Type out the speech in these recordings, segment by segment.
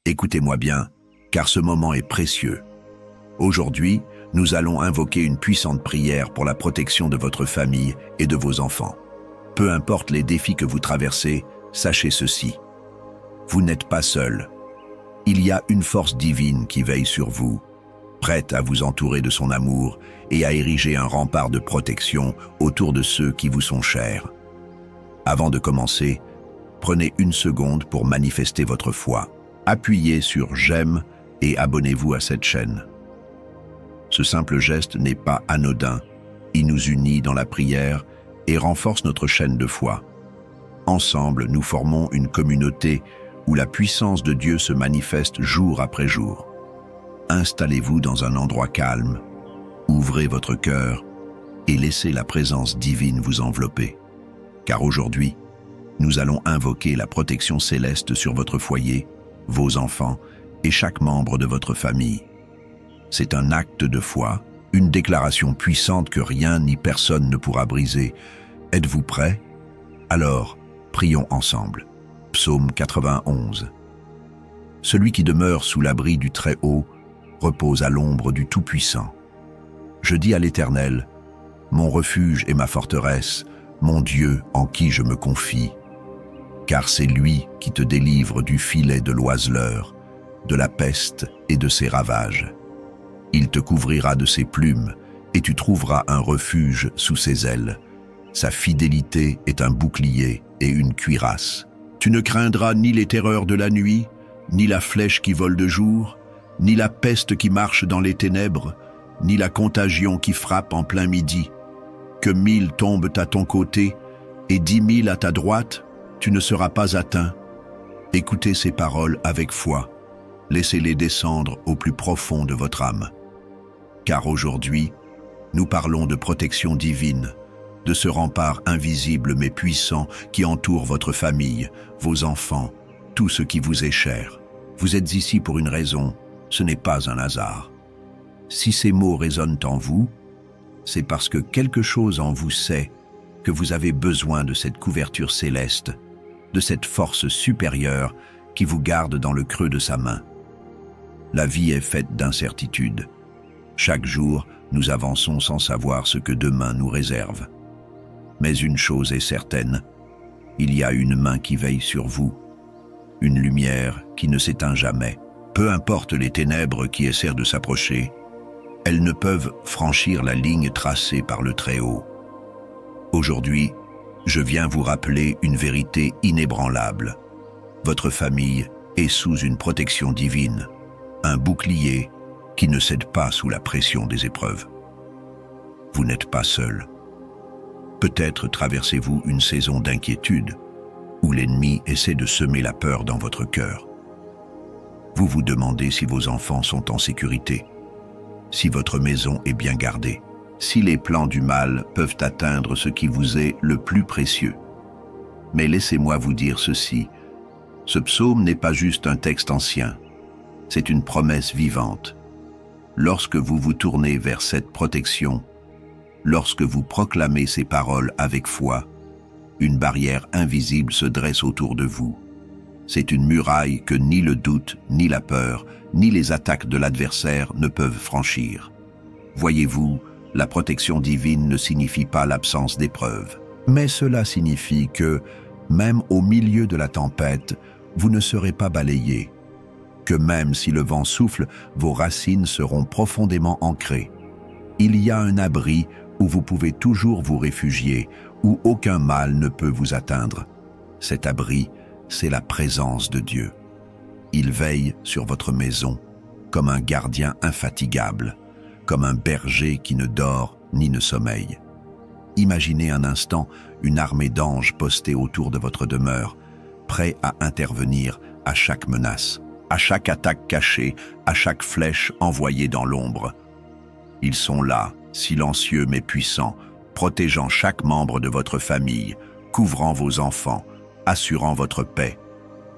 Écoutez-moi bien, car ce moment est précieux. Aujourd'hui, nous allons invoquer une puissante prière pour la protection de votre famille et de vos enfants. Peu importe les défis que vous traversez, sachez ceci. Vous n'êtes pas seul. Il y a une force divine qui veille sur vous, prête à vous entourer de son amour et à ériger un rempart de protection autour de ceux qui vous sont chers. Avant de commencer, prenez une seconde pour manifester votre foi. Appuyez sur « J'aime » et abonnez-vous à cette chaîne. Ce simple geste n'est pas anodin. Il nous unit dans la prière et renforce notre chaîne de foi. Ensemble, nous formons une communauté où la puissance de Dieu se manifeste jour après jour. Installez-vous dans un endroit calme, ouvrez votre cœur et laissez la présence divine vous envelopper. Car aujourd'hui, nous allons invoquer la protection céleste sur votre foyer, vos enfants et chaque membre de votre famille. C'est un acte de foi, une déclaration puissante que rien ni personne ne pourra briser. Êtes-vous prêts? Alors, prions ensemble. Psaume 91. Celui qui demeure sous l'abri du Très-Haut repose à l'ombre du Tout-Puissant. Je dis à l'Éternel, mon refuge et ma forteresse, mon Dieu en qui je me confie. Car c'est lui qui te délivre du filet de l'oiseleur, de la peste et de ses ravages. Il te couvrira de ses plumes, et tu trouveras un refuge sous ses ailes. Sa fidélité est un bouclier et une cuirasse. Tu ne craindras ni les terreurs de la nuit, ni la flèche qui vole de jour, ni la peste qui marche dans les ténèbres, ni la contagion qui frappe en plein midi. Que 1000 tombent à ton côté et 10 000 à ta droite, tu ne seras pas atteint. Écoutez ces paroles avec foi. Laissez-les descendre au plus profond de votre âme. Car aujourd'hui, nous parlons de protection divine, de ce rempart invisible mais puissant qui entoure votre famille, vos enfants, tout ce qui vous est cher. Vous êtes ici pour une raison, ce n'est pas un hasard. Si ces mots résonnent en vous, c'est parce que quelque chose en vous sait que vous avez besoin de cette couverture céleste, de cette force supérieure qui vous garde dans le creux de sa main. La vie est faite d'incertitudes. Chaque jour, nous avançons sans savoir ce que demain nous réserve. Mais une chose est certaine, il y a une main qui veille sur vous, une lumière qui ne s'éteint jamais. Peu importe les ténèbres qui essaient de s'approcher, elles ne peuvent franchir la ligne tracée par le Très-Haut. Aujourd'hui, je viens vous rappeler une vérité inébranlable. Votre famille est sous une protection divine, un bouclier qui ne cède pas sous la pression des épreuves. Vous n'êtes pas seul. Peut-être traversez-vous une saison d'inquiétude où l'ennemi essaie de semer la peur dans votre cœur. Vous vous demandez si vos enfants sont en sécurité, si votre maison est bien gardée, si les plans du mal peuvent atteindre ce qui vous est le plus précieux. Mais laissez-moi vous dire ceci, ce psaume n'est pas juste un texte ancien, c'est une promesse vivante. Lorsque vous vous tournez vers cette protection, lorsque vous proclamez ces paroles avec foi, une barrière invisible se dresse autour de vous. C'est une muraille que ni le doute, ni la peur, ni les attaques de l'adversaire ne peuvent franchir. Voyez-vous, la protection divine ne signifie pas l'absence d'épreuves. Mais cela signifie que, même au milieu de la tempête, vous ne serez pas balayé. Que même si le vent souffle, vos racines seront profondément ancrées. Il y a un abri où vous pouvez toujours vous réfugier, où aucun mal ne peut vous atteindre. Cet abri, c'est la présence de Dieu. Il veille sur votre maison comme un gardien infatigable, comme un berger qui ne dort ni ne sommeille. Imaginez un instant une armée d'anges postés autour de votre demeure, prêts à intervenir à chaque menace, à chaque attaque cachée, à chaque flèche envoyée dans l'ombre. Ils sont là, silencieux mais puissants, protégeant chaque membre de votre famille, couvrant vos enfants, assurant votre paix.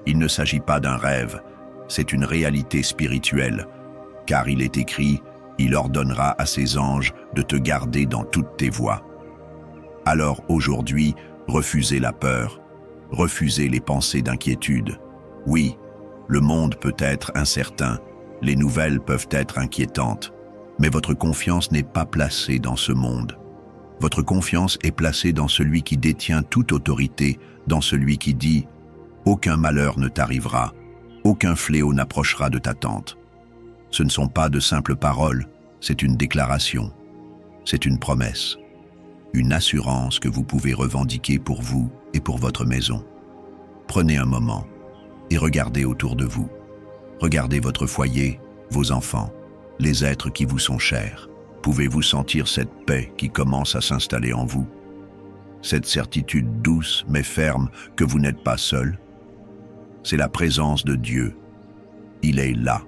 Il ne s'agit pas d'un rêve, c'est une réalité spirituelle, car il est écrit « Il ordonnera à ses anges de te garder dans toutes tes voies ». Alors aujourd'hui, refusez la peur, refusez les pensées d'inquiétude. Oui, Le monde peut être incertain, les nouvelles peuvent être inquiétantes, mais votre confiance n'est pas placée dans ce monde. Votre confiance est placée dans celui qui détient toute autorité, dans celui qui dit « Aucun malheur ne t'arrivera, aucun fléau n'approchera de ta tente ». Ce ne sont pas de simples paroles, c'est une déclaration, c'est une promesse, une assurance que vous pouvez revendiquer pour vous et pour votre maison. Prenez un moment et regardez autour de vous. Regardez votre foyer, vos enfants, les êtres qui vous sont chers. Pouvez-vous sentir cette paix qui commence à s'installer en vous? Cette certitude douce mais ferme que vous n'êtes pas seul? C'est la présence de Dieu. Il est là,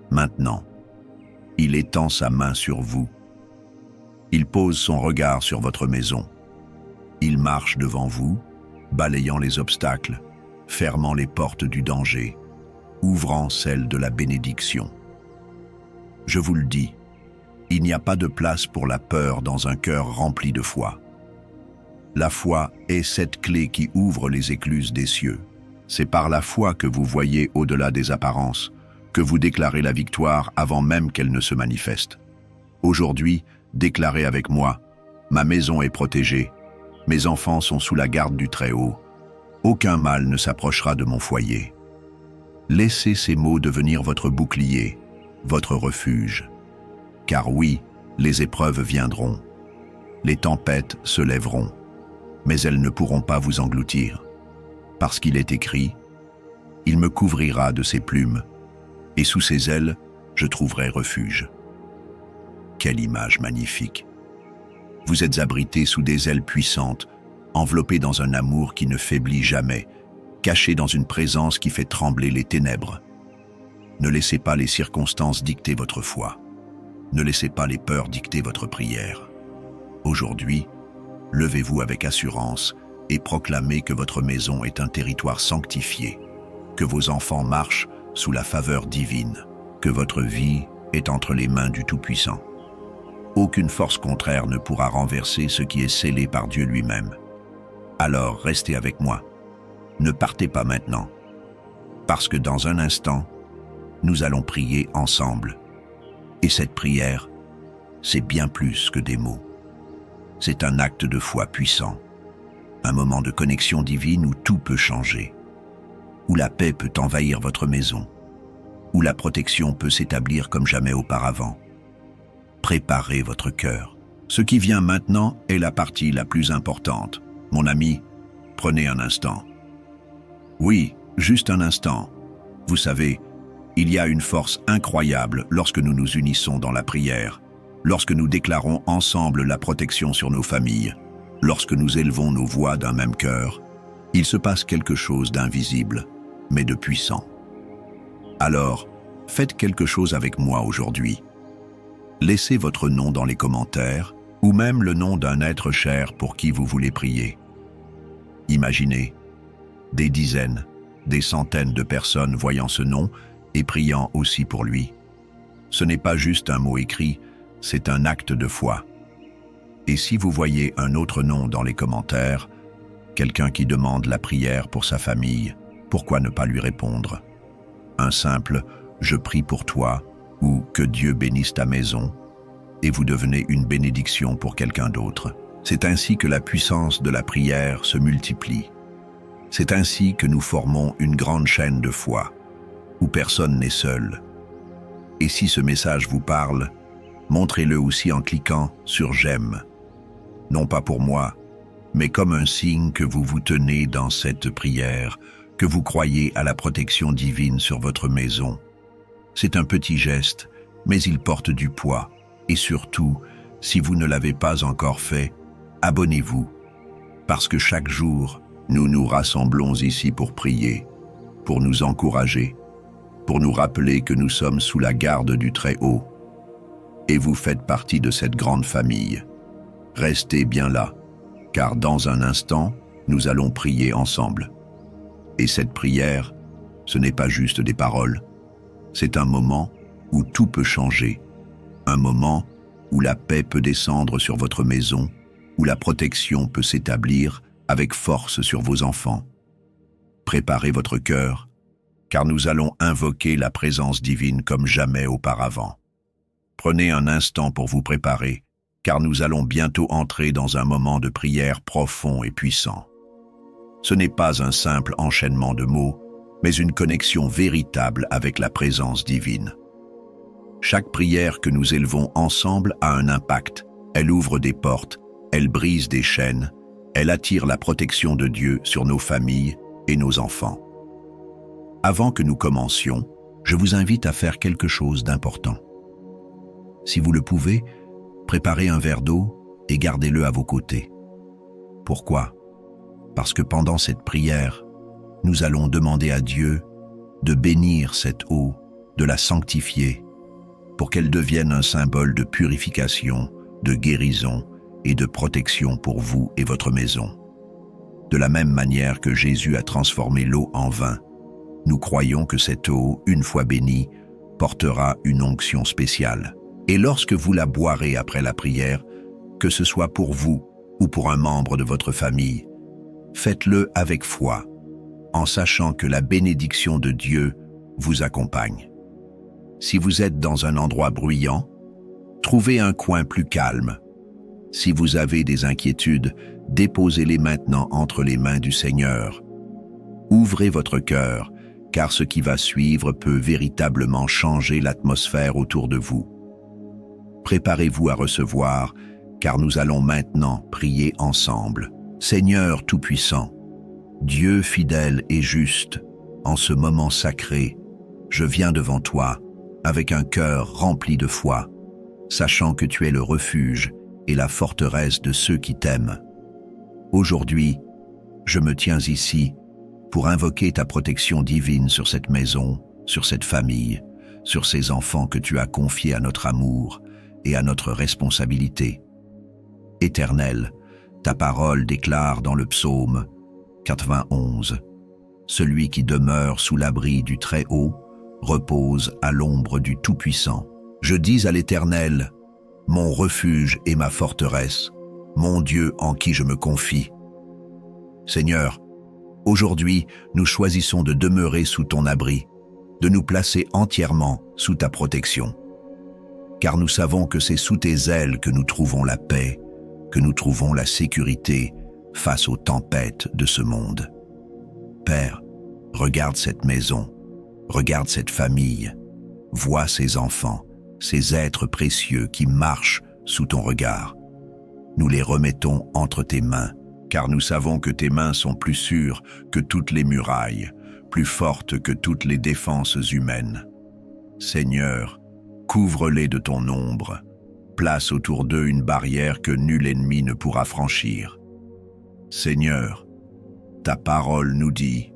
maintenant. Il étend sa main sur vous. Il pose son regard sur votre maison. Il marche devant vous, balayant les obstacles, fermant les portes du danger, ouvrant celles de la bénédiction. Je vous le dis, il n'y a pas de place pour la peur dans un cœur rempli de foi. La foi est cette clé qui ouvre les écluses des cieux. C'est par la foi que vous voyez au-delà des apparences, que vous déclarez la victoire avant même qu'elle ne se manifeste. Aujourd'hui, déclarez avec moi, ma maison est protégée, mes enfants sont sous la garde du Très-Haut, aucun mal ne s'approchera de mon foyer. Laissez ces mots devenir votre bouclier, votre refuge. Car oui, les épreuves viendront, les tempêtes se lèveront, mais elles ne pourront pas vous engloutir. Parce qu'il est écrit, « Il me couvrira de ses plumes, et sous ses ailes, je trouverai refuge. » Quelle image magnifique! Vous êtes abrité sous des ailes puissantes, enveloppé dans un amour qui ne faiblit jamais, caché dans une présence qui fait trembler les ténèbres. Ne laissez pas les circonstances dicter votre foi. Ne laissez pas les peurs dicter votre prière. Aujourd'hui, levez-vous avec assurance et proclamez que votre maison est un territoire sanctifié, que vos enfants marchent sous la faveur divine, que votre vie est entre les mains du Tout-Puissant. Aucune force contraire ne pourra renverser ce qui est scellé par Dieu lui-même. Alors restez avec moi. Ne partez pas maintenant, parce que dans un instant, nous allons prier ensemble. Et cette prière, c'est bien plus que des mots. C'est un acte de foi puissant, un moment de connexion divine où tout peut changer, où la paix peut envahir votre maison, où la protection peut s'établir comme jamais auparavant. Préparez votre cœur. Ce qui vient maintenant est la partie la plus importante. Mon ami, prenez un instant. Oui, juste un instant. Vous savez, il y a une force incroyable lorsque nous nous unissons dans la prière, lorsque nous déclarons ensemble la protection sur nos familles, lorsque nous élevons nos voix d'un même cœur. Il se passe quelque chose d'invisible, mais de puissant. Alors, faites quelque chose avec moi aujourd'hui. Laissez votre nom dans les commentaires, ou même le nom d'un être cher pour qui vous voulez prier. Imaginez des dizaines, des centaines de personnes voyant ce nom et priant aussi pour lui. Ce n'est pas juste un mot écrit, c'est un acte de foi. Et si vous voyez un autre nom dans les commentaires, quelqu'un qui demande la prière pour sa famille, pourquoi ne pas lui répondre? Un simple « Je prie pour toi » ou « Que Dieu bénisse ta maison » et vous devenez une bénédiction pour quelqu'un d'autre. C'est ainsi que la puissance de la prière se multiplie. C'est ainsi que nous formons une grande chaîne de foi, où personne n'est seul. Et si ce message vous parle, montrez-le aussi en cliquant sur « J'aime ». Non pas pour moi, mais comme un signe que vous vous tenez dans cette prière, que vous croyez à la protection divine sur votre maison. C'est un petit geste, mais il porte du poids. Et surtout, si vous ne l'avez pas encore fait, abonnez-vous. Parce que chaque jour, nous nous rassemblons ici pour prier, pour nous encourager, pour nous rappeler que nous sommes sous la garde du Très-Haut. Et vous faites partie de cette grande famille. Restez bien là, car dans un instant, nous allons prier ensemble. Et cette prière, ce n'est pas juste des paroles. C'est un moment où tout peut changer. Un moment où la paix peut descendre sur votre maison, où la protection peut s'établir avec force sur vos enfants. Préparez votre cœur, car nous allons invoquer la présence divine comme jamais auparavant. Prenez un instant pour vous préparer, car nous allons bientôt entrer dans un moment de prière profond et puissant. Ce n'est pas un simple enchaînement de mots, mais une connexion véritable avec la présence divine. Chaque prière que nous élevons ensemble a un impact. Elle ouvre des portes, elle brise des chaînes, elle attire la protection de Dieu sur nos familles et nos enfants. Avant que nous commencions, je vous invite à faire quelque chose d'important. Si vous le pouvez, préparez un verre d'eau et gardez-le à vos côtés. Pourquoi? Parce que pendant cette prière, nous allons demander à Dieu de bénir cette eau, de la sanctifier, pour qu'elle devienne un symbole de purification, de guérison et de protection pour vous et votre maison. De la même manière que Jésus a transformé l'eau en vin, nous croyons que cette eau, une fois bénie, portera une onction spéciale. Et lorsque vous la boirez après la prière, que ce soit pour vous ou pour un membre de votre famille, faites-le avec foi, en sachant que la bénédiction de Dieu vous accompagne. Si vous êtes dans un endroit bruyant, trouvez un coin plus calme. Si vous avez des inquiétudes, déposez-les maintenant entre les mains du Seigneur. Ouvrez votre cœur, car ce qui va suivre peut véritablement changer l'atmosphère autour de vous. Préparez-vous à recevoir, car nous allons maintenant prier ensemble. Seigneur Tout-Puissant, Dieu fidèle et juste, en ce moment sacré, je viens devant toi, avec un cœur rempli de foi, sachant que tu es le refuge et la forteresse de ceux qui t'aiment. Aujourd'hui, je me tiens ici pour invoquer ta protection divine sur cette maison, sur cette famille, sur ces enfants que tu as confiés à notre amour et à notre responsabilité. Éternel, ta parole déclare dans le psaume 91, « Celui qui demeure sous l'abri du Très-Haut repose à l'ombre du Tout-Puissant. Je dis à l'Éternel, mon refuge et ma forteresse, mon Dieu en qui je me confie. » Seigneur, aujourd'hui, nous choisissons de demeurer sous ton abri, de nous placer entièrement sous ta protection. Car nous savons que c'est sous tes ailes que nous trouvons la paix, que nous trouvons la sécurité face aux tempêtes de ce monde. Père, regarde cette maison, regarde cette famille, vois ces enfants, ces êtres précieux qui marchent sous ton regard. Nous les remettons entre tes mains, car nous savons que tes mains sont plus sûres que toutes les murailles, plus fortes que toutes les défenses humaines. Seigneur, couvre-les de ton ombre, place autour d'eux une barrière que nul ennemi ne pourra franchir. Seigneur, ta parole nous dit,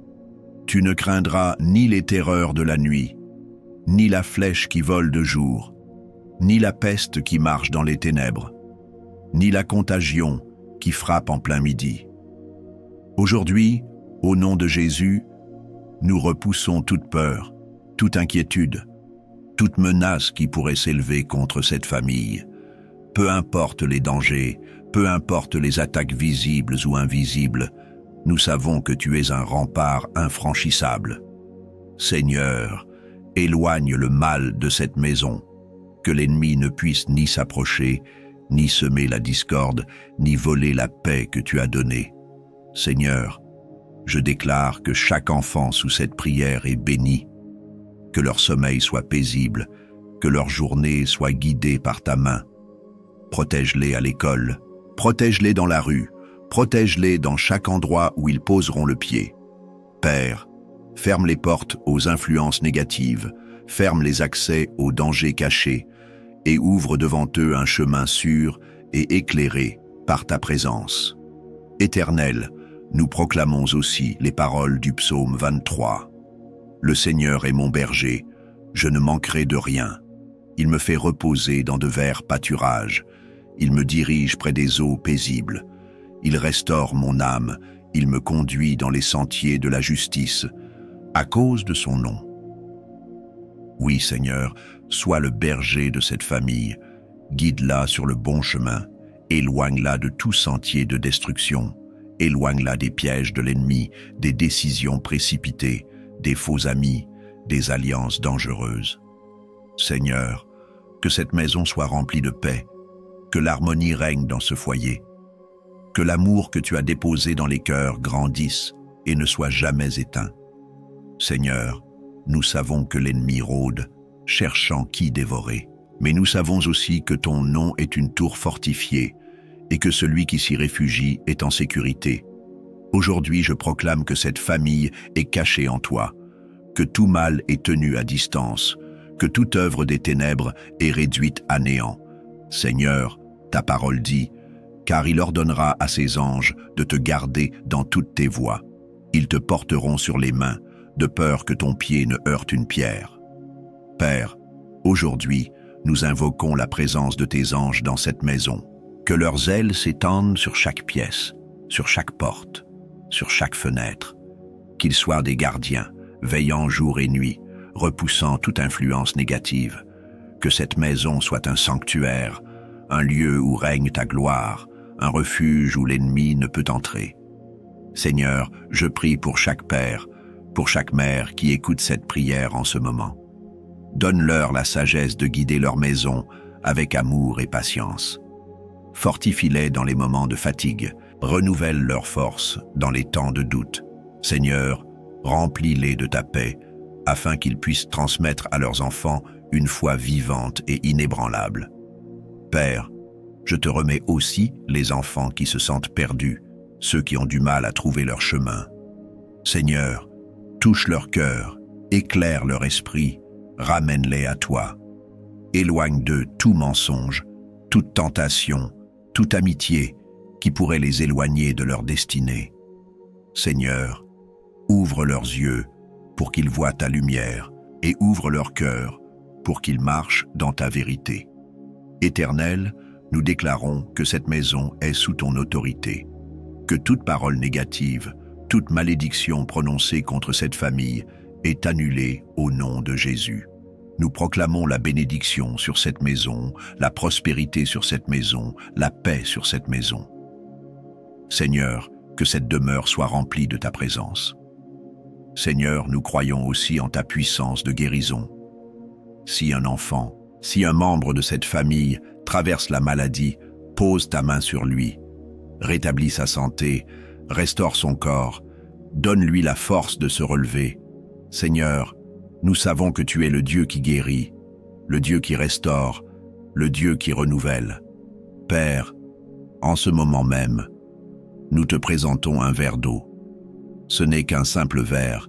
« Tu ne craindras ni les terreurs de la nuit, ni la flèche qui vole de jour, ni la peste qui marche dans les ténèbres, ni la contagion qui frappe en plein midi. » Aujourd'hui, au nom de Jésus, nous repoussons toute peur, toute inquiétude, toute menace qui pourrait s'élever contre cette famille. Peu importe les dangers, peu importe les attaques visibles ou invisibles, nous savons que tu es un rempart infranchissable. Seigneur, éloigne le mal de cette maison, que l'ennemi ne puisse ni s'approcher, ni semer la discorde, ni voler la paix que tu as donnée. Seigneur, je déclare que chaque enfant sous cette prière est béni, que leur sommeil soit paisible, que leur journée soit guidée par ta main. Protège-les à l'école, protège-les dans la rue, protège-les dans chaque endroit où ils poseront le pied. Père, ferme les portes aux influences négatives, ferme les accès aux dangers cachés et ouvre devant eux un chemin sûr et éclairé par ta présence. Éternel, nous proclamons aussi les paroles du psaume 23. Le Seigneur est mon berger, je ne manquerai de rien. Il me fait reposer dans de verts pâturages. Il me dirige près des eaux paisibles. Il restaure mon âme. Il me conduit dans les sentiers de la justice, à cause de son nom. Oui, Seigneur, sois le berger de cette famille. Guide-la sur le bon chemin. Éloigne-la de tout sentier de destruction. Éloigne-la des pièges de l'ennemi, des décisions précipitées, des faux amis, des alliances dangereuses. Seigneur, que cette maison soit remplie de paix, que l'harmonie règne dans ce foyer, que l'amour que tu as déposé dans les cœurs grandisse et ne soit jamais éteint. Seigneur, nous savons que l'ennemi rôde, cherchant qui dévorer, mais nous savons aussi que ton nom est une tour fortifiée et que celui qui s'y réfugie est en sécurité. Aujourd'hui, je proclame que cette famille est cachée en toi, que tout mal est tenu à distance, que toute œuvre des ténèbres est réduite à néant. Seigneur, ta parole dit, car il ordonnera à ses anges de te garder dans toutes tes voies. Ils te porteront sur les mains, de peur que ton pied ne heurte une pierre. Père, aujourd'hui, nous invoquons la présence de tes anges dans cette maison. Que leurs ailes s'étendent sur chaque pièce, sur chaque porte, sur chaque fenêtre. Qu'ils soient des gardiens, veillant jour et nuit, repoussant toute influence négative. Que cette maison soit un sanctuaire, un lieu où règne ta gloire, un refuge où l'ennemi ne peut entrer. Seigneur, je prie pour chaque père, pour chaque mère qui écoute cette prière en ce moment. Donne-leur la sagesse de guider leur maison avec amour et patience. Fortifie-les dans les moments de fatigue, renouvelle leurs forces dans les temps de doute. Seigneur, remplis-les de ta paix, afin qu'ils puissent transmettre à leurs enfants une foi vivante et inébranlable. Père, je te remets aussi les enfants qui se sentent perdus, ceux qui ont du mal à trouver leur chemin. Seigneur, touche leur cœur, éclaire leur esprit, ramène-les à toi. Éloigne d'eux tout mensonge, toute tentation, toute amitié qui pourrait les éloigner de leur destinée. Seigneur, ouvre leurs yeux pour qu'ils voient ta lumière et ouvre leur cœur pour qu'ils marchent dans ta vérité. Éternel, nous déclarons que cette maison est sous ton autorité, que toute parole négative, toute malédiction prononcée contre cette famille est annulée au nom de Jésus. Nous proclamons la bénédiction sur cette maison, la prospérité sur cette maison, la paix sur cette maison. Seigneur, que cette demeure soit remplie de ta présence. Seigneur, nous croyons aussi en ta puissance de guérison. Si un enfant, si un membre de cette famille traverse la maladie, pose ta main sur lui. Rétablis sa santé, restaure son corps, donne-lui la force de se relever. Seigneur, nous savons que tu es le Dieu qui guérit, le Dieu qui restaure, le Dieu qui renouvelle. Père, en ce moment même, nous te présentons un verre d'eau. Ce n'est qu'un simple verre,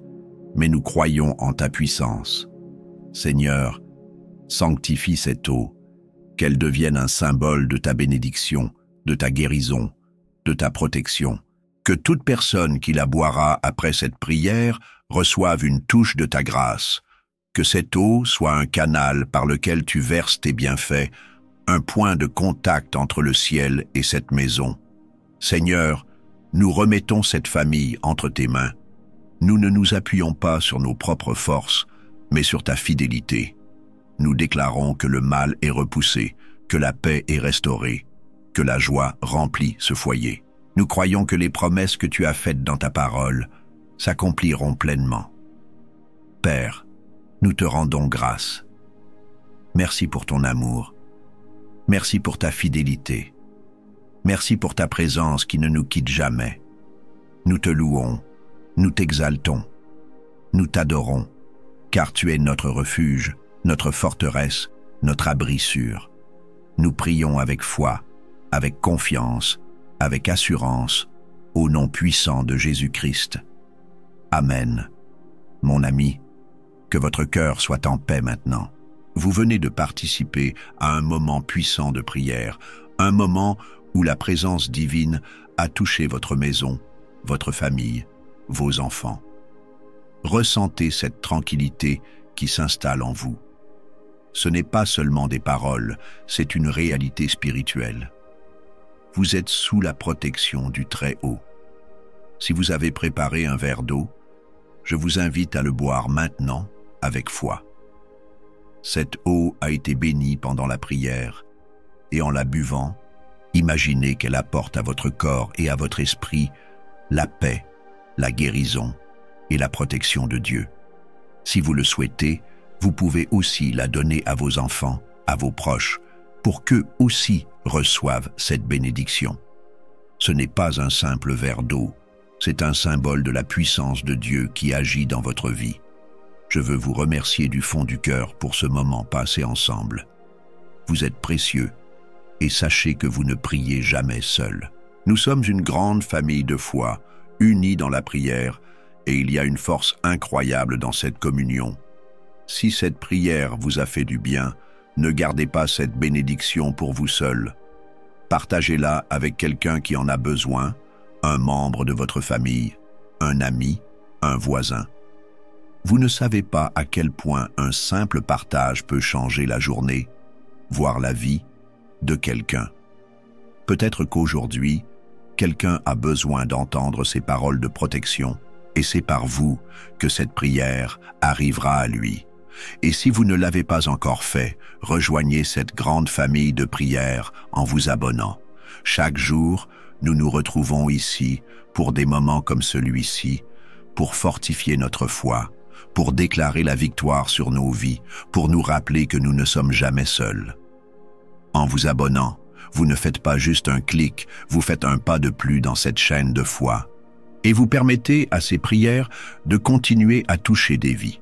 mais nous croyons en ta puissance. Seigneur, sanctifie cette eau, qu'elle devienne un symbole de ta bénédiction, de ta guérison, de ta protection. Que toute personne qui la boira après cette prière reçoive une touche de ta grâce. Que cette eau soit un canal par lequel tu verses tes bienfaits, un point de contact entre le ciel et cette maison. Seigneur, nous remettons cette famille entre tes mains. Nous ne nous appuyons pas sur nos propres forces, mais sur ta fidélité. Nous déclarons que le mal est repoussé, que la paix est restaurée, que la joie remplit ce foyer. Nous croyons que les promesses que tu as faites dans ta parole s'accompliront pleinement. Père, nous te rendons grâce. Merci pour ton amour. Merci pour ta fidélité. Merci pour ta présence qui ne nous quitte jamais. Nous te louons, nous t'exaltons, nous t'adorons, car tu es notre refuge, notre forteresse, notre abri sûr. Nous prions avec foi, avec confiance, avec assurance, au nom puissant de Jésus-Christ. Amen. Mon ami, que votre cœur soit en paix maintenant. Vous venez de participer à un moment puissant de prière, un moment où la présence divine a touché votre maison, votre famille, vos enfants. Ressentez cette tranquillité qui s'installe en vous. Ce n'est pas seulement des paroles, c'est une réalité spirituelle. Vous êtes sous la protection du Très-Haut. Si vous avez préparé un verre d'eau, je vous invite à le boire maintenant avec foi. Cette eau a été bénie pendant la prière, et en la buvant, imaginez qu'elle apporte à votre corps et à votre esprit la paix, la guérison et la protection de Dieu. Si vous le souhaitez, vous pouvez aussi la donner à vos enfants, à vos proches, pour qu'eux aussi reçoivent cette bénédiction. Ce n'est pas un simple verre d'eau, c'est un symbole de la puissance de Dieu qui agit dans votre vie. Je veux vous remercier du fond du cœur pour ce moment passé ensemble. Vous êtes précieux et sachez que vous ne priez jamais seul. Nous sommes une grande famille de foi, unis dans la prière, et il y a une force incroyable dans cette communion. Si cette prière vous a fait du bien, ne gardez pas cette bénédiction pour vous seul. Partagez-la avec quelqu'un qui en a besoin, un membre de votre famille, un ami, un voisin. Vous ne savez pas à quel point un simple partage peut changer la journée, voire la vie, de quelqu'un. Peut-être qu'aujourd'hui, quelqu'un a besoin d'entendre ces paroles de protection, et c'est par vous que cette prière arrivera à lui. Et si vous ne l'avez pas encore fait, rejoignez cette grande famille de prière en vous abonnant. Chaque jour, nous nous retrouvons ici pour des moments comme celui-ci, pour fortifier notre foi, pour déclarer la victoire sur nos vies, pour nous rappeler que nous ne sommes jamais seuls. En vous abonnant, vous ne faites pas juste un clic, vous faites un pas de plus dans cette chaîne de foi. Et vous permettez à ces prières de continuer à toucher des vies.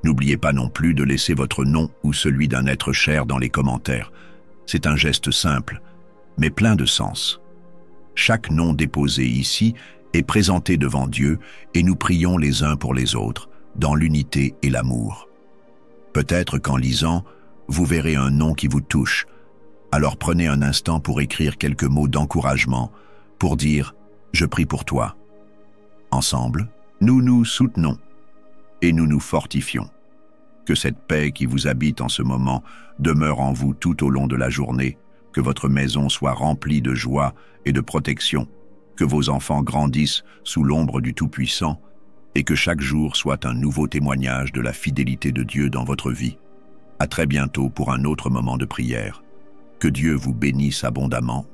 N'oubliez pas non plus de laisser votre nom ou celui d'un être cher dans les commentaires. C'est un geste simple, mais plein de sens. Chaque nom déposé ici est présenté devant Dieu et nous prions les uns pour les autres, dans l'unité et l'amour. Peut-être qu'en lisant, vous verrez un nom qui vous touche. Alors prenez un instant pour écrire quelques mots d'encouragement, pour dire « Je prie pour toi ». Ensemble, nous nous soutenons et nous nous fortifions. Que cette paix qui vous habite en ce moment demeure en vous tout au long de la journée, que votre maison soit remplie de joie et de protection, que vos enfants grandissent sous l'ombre du Tout-Puissant et que chaque jour soit un nouveau témoignage de la fidélité de Dieu dans votre vie. À très bientôt pour un autre moment de prière. Que Dieu vous bénisse abondamment